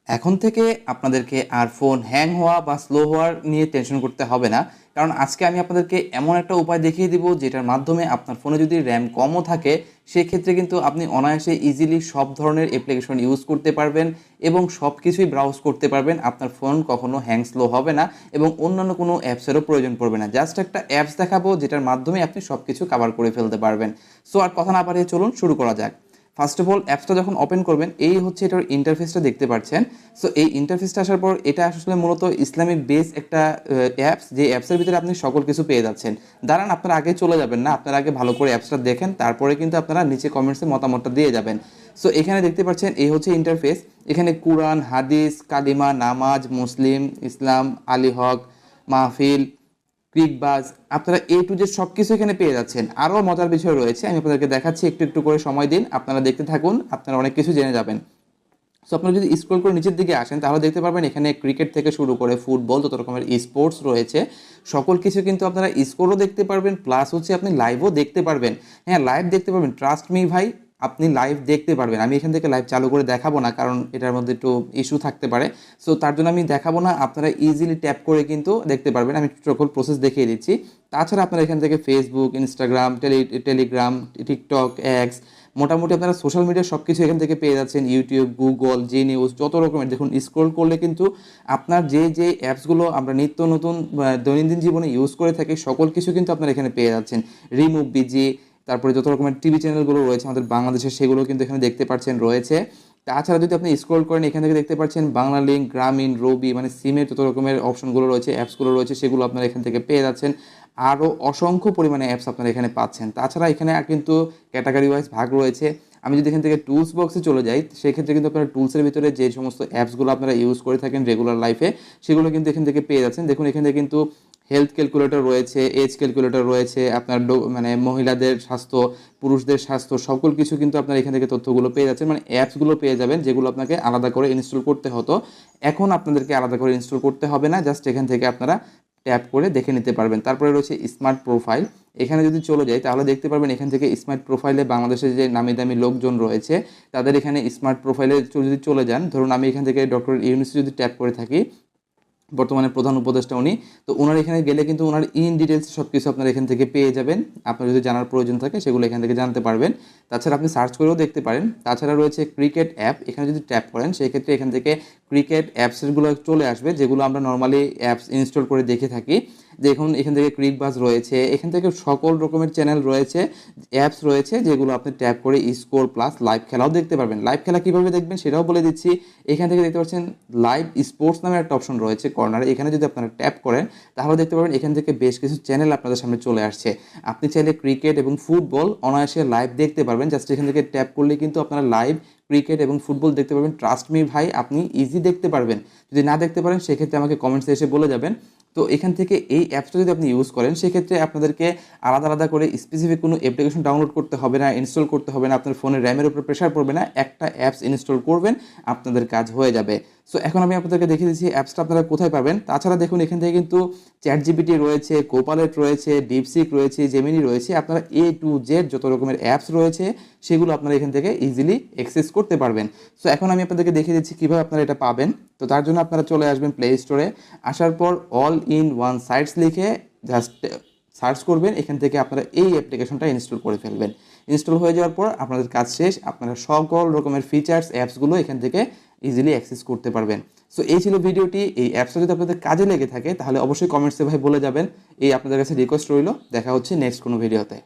এখন থেকে আপনাদেরকে আর ফোন হ্যাং হওয়া বা স্লো হওয়ার নিয়ে টেনশন করতে হবে না। কারণ আজকে আমি আপনাদেরকে এমন একটা উপায় দেখিয়ে দিব যেটার মাধ্যমে আপনার ফোনে যদি র্যাম কমও থাকে সেক্ষেত্রে কিন্তু আপনি অনায়াসে ইজিলি সব ধরনের অ্যাপ্লিকেশন ইউজ করতে পারবেন এবং সব কিছুই ব্রাউজ করতে পারবেন। আপনার ফোন কখনো হ্যাং স্লো হবে না এবং অন্যান্য কোনো অ্যাপসেরও প্রয়োজন পড়বে না। জাস্ট একটা অ্যাপস দেখাবো যেটার মাধ্যমে আপনি সব কিছু কভার করে ফেলতে পারবেন। সো আর কথা না বাড়িয়ে চলুন শুরু করা যাক। ফার্স্ট অফ অল অ্যাপসটা যখন ওপেন করবেন এই হচ্ছে এটার ইন্টারফেসটা দেখতে পাচ্ছেন। সো এই ইন্টারফেসটা আসার পর এটা আসলে মূলত ইসলামিক বেস একটা অ্যাপস, যে অ্যাপসের ভিতরে আপনি সকল কিছু পেয়ে যাচ্ছেন। দাঁড়ান, আপনারা আগে চলে যাবেন না, আপনারা আগে ভালো করে অ্যাপসটা দেখেন, তারপরে কিন্তু আপনারা নিচে কমেন্টসে মতামতটা দিয়ে যাবেন। সো এখানে দেখতে পাচ্ছেন এই হচ্ছে ইন্টারফেস। এখানে কুরআন, হাদিস, কালিমা, নামাজ, মুসলিম, ইসলাম, আলী হক, মাহফিল, ক্রিকবাজ, আপনারা এ টু জেড সব কিছু এখানে পেয়ে যাচ্ছেন। আরও মজার বিষয় রয়েছে, আমি আপনাদেরকে দেখাচ্ছি, একটু একটু করে সময় দিন, আপনারা দেখতে থাকুন, আপনারা অনেক কিছু জেনে যাবেন। সো আপনারা যদি স্ক্রল করে নিচের দিকে আসেন তাহলে দেখতে পারবেন এখানে ক্রিকেট থেকে শুরু করে ফুটবল, যত রকমের স্পোর্টস রয়েছে সকল কিছু কিন্তু আপনারা স্কোরও দেখতে পারবেন, প্লাস হচ্ছে আপনি লাইভও দেখতে পারবেন। হ্যাঁ, লাইভ দেখতে পারবেন, ট্রাস্ট মি ভাই, আপনি লাইভ দেখতে পারবেন। আমি এখান থেকে লাইভ চালু করে দেখাবো না, কারণ এটার মধ্যে একটু ইস্যু থাকতে পারে। সো তার জন্য আমি দেখাবো না, আপনারা ইজিলি ট্যাপ করে কিন্তু দেখতে পারবেন। আমি সকল প্রসেস দেখিয়ে দিচ্ছি। তাছাড়া আপনারা এখান থেকে Facebook, Instagram, Telegram, TikTok, x, মোটামুটি আপনারা সোশ্যাল মিডিয়া সব কিছু এখান থেকে পেয়ে যাচ্ছেন। ইউটিউব, গুগল, জি নিউজ, যত রকমের দেখুন, স্ক্রল করলে কিন্তু আপনার যে যে অ্যাপসগুলো আমরা নিত্য নতুন দৈনন্দিন জীবনে ইউজ করে থাকি সকল কিছু কিন্তু আপনারা এখানে পেয়ে যাচ্ছেন। রিমুভ বিজি, তারপরে যত রকমের টিভি চ্যানেলগুলো রয়েছে আমাদের বাংলাদেশের সেগুলো কিন্তু এখানে দেখতে পাচ্ছেন রয়েছে। তাছাড়া যদি আপনি স্ক্রল করেন এখান থেকে দেখতে পাচ্ছেন বাংলা লিঙ্ক, গ্রামীণ, রবি, মানে সিমের যত রকমের অপশনগুলো রয়েছে, অ্যাপসগুলো রয়েছে সেগুলো আপনারা এখান থেকে পেয়ে যাচ্ছেন। আরও অসংখ্য পরিমাণে অ্যাপস আপনারা এখানে পাচ্ছেন। তাছাড়া এখানে কিন্তু ক্যাটাগরি ওয়াইজ ভাগ রয়েছে। আমি যদি এখান থেকে টুলস বক্সে চলে যাই সেক্ষেত্রে কিন্তু আপনারা টুলসের ভিতরে যে সমস্ত অ্যাপসগুলো আপনারা ইউজ করে থাকেন রেগুলার লাইফে সেগুলো কিন্তু এখান থেকে পেয়ে যাচ্ছেন। দেখুন এখানে কিন্তু হেলথ ক্যালকুলেটর রয়েছে, এজ ক্যালকুলেটর রয়েছে, আপনার মানে মহিলাদের স্বাস্থ্য, পুরুষদের স্বাস্থ্য, সকল কিছু কিন্তু আপনারা এখান থেকে তথ্যগুলো পেয়ে যাচ্ছেন। মানে অ্যাপসগুলো পেয়ে যাবেন যেগুলো আপনাকে আলাদা করে ইনস্টল করতে হতো, এখন আপনাদেরকে আলাদা করে ইনস্টল করতে হবে না, জাস্ট এখান থেকে আপনারা ট্যাপ করে দেখে নিতে পারবেন। তারপরে রয়েছে স্মার্ট প্রোফাইল। এখানে যদি চলে যাই তাহলে দেখতে পারবেন এখান থেকে স্মার্ট প্রোফাইলে বাংলাদেশের যে নামি দামি লোকজন রয়েছে তাদের এখানে স্মার্ট প্রোফাইলে যদি চলে যান, ধরুন আমি এখান থেকে ডক্টর ইউনূস যদি ট্যাপ করে থাকি, বর্তমানে প্রধান উপদেষ্টা উনি, তো ওনার এখানে গেলে কিন্তু ওনার ইন ডিটেলস সব কিছু আপনারা এখান থেকে পেয়ে যাবেন। আপনার যদি জানার প্রয়োজন থাকে সেগুলো এখান থেকে জানতে পারবেন। তাছাড়া আপনি সার্চ করেও দেখতে পারেন। তাছাড়া রয়েছে ক্রিকেট অ্যাপ, এখানে যদি ট্যাপ করেন সেক্ষেত্রে এখান থেকে ক্রিকেট অ্যাপসগুলো চলে আসবে যেগুলো আমরা নর্মালি অ্যাপস ইনস্টল করে দেখে থাকি। দেখুন এখান থেকে ক্রিকবাজ রয়েছে, এখান থেকে সকল রকমের চ্যানেল রয়েছে, অ্যাপস রয়েছে যেগুলো আপনি ট্যাপ করে স্কোর প্লাস লাইভ খেলাও দেখতে পারবেন। লাইভ খেলা কীভাবে দেখবেন সেটাও বলে দিচ্ছি। এখান থেকে দেখতে পাচ্ছেন লাইভ স্পোর্টস নামের একটা অপশন রয়েছে কর্নারে, এখানে যদি আপনারা ট্যাপ করেন তাহলে দেখতে পাবেন এখান থেকে বেশ কিছু চ্যানেল আপনাদের সামনে চলে আসছে। আপনি চাইলে ক্রিকেট এবং ফুটবল অনায়াসে লাইভ দেখতে পারবেন, জাস্ট এখান থেকে ট্যাপ করলে কিন্তু আপনারা লাইভ ক্রিকেট এবং ফুটবল দেখতে পারবেন। ট্রাস্ট মি ভাই, আপনি ইজি দেখতে পারবেন। যদি না দেখতে পারেন সেক্ষেত্রে আমাকে কমেন্টসে এসে বলে যাবেন। তো এখান থেকে এই অ্যাপসটা যদি আপনি ইউজ করেন সেক্ষেত্রে আপনাদেরকে আলাদা আলাদা করে স্পেসিফিক কোনো অ্যাপ্লিকেশন ডাউনলোড করতে হবে না, ইনস্টল করতে হবে না, আপনার ফোনের র্যামের উপর প্রেশার পড়বে না, একটা অ্যাপস ইনস্টল করবেন আপনাদের কাজ হয়ে যাবে। সো এখন আমি আপনাদেরকে দেখিয়ে দিচ্ছি অ্যাপসটা আপনারা কোথায় পাবেন। তাছাড়া দেখুন এখান থেকে কিন্তু চ্যাট জিপিটি রয়েছে, কোপাইলট রয়েছে, ডিপসিক রয়েছে, জেমিনি রয়েছে, আপনারা এ টু জেড যত রকমের অ্যাপস রয়েছে সেগুলো আপনারা এখান থেকে ইজিলি অ্যাক্সেস করতে পারবেন। সো এখন আমি আপনাদেরকে দেখিয়ে দিচ্ছি কীভাবে আপনারা এটা পাবেন। তো তার জন্য আপনারা চলে আসবেন প্লে স্টোরে, আসার পর অল ইন ওয়ান সাইটস লিখে জাস্ট সার্চ করবেন, এখান থেকে আপনারা এই অ্যাপ্লিকেশনটা ইনস্টল করে ফেলবেন। ইনস্টল হয়ে যাওয়ার পর আপনাদের কাজ শেষ, আপনারা সকল রকমের ফিচার্স অ্যাপসগুলো এখান থেকে ইজিলি অ্যাক্সেস করতে পারবেন। সো এই ছিল ভিডিওটি। এই অ্যাপসটা যদি আপনাদের কাজে লেগে থাকে তাহলে অবশ্যই কমেন্টসে ভাই বলে যাবেন, এই আপনাদের কাছে রিকোয়েস্ট রইল। দেখা হচ্ছে নেক্সট কোনো ভিডিওতে।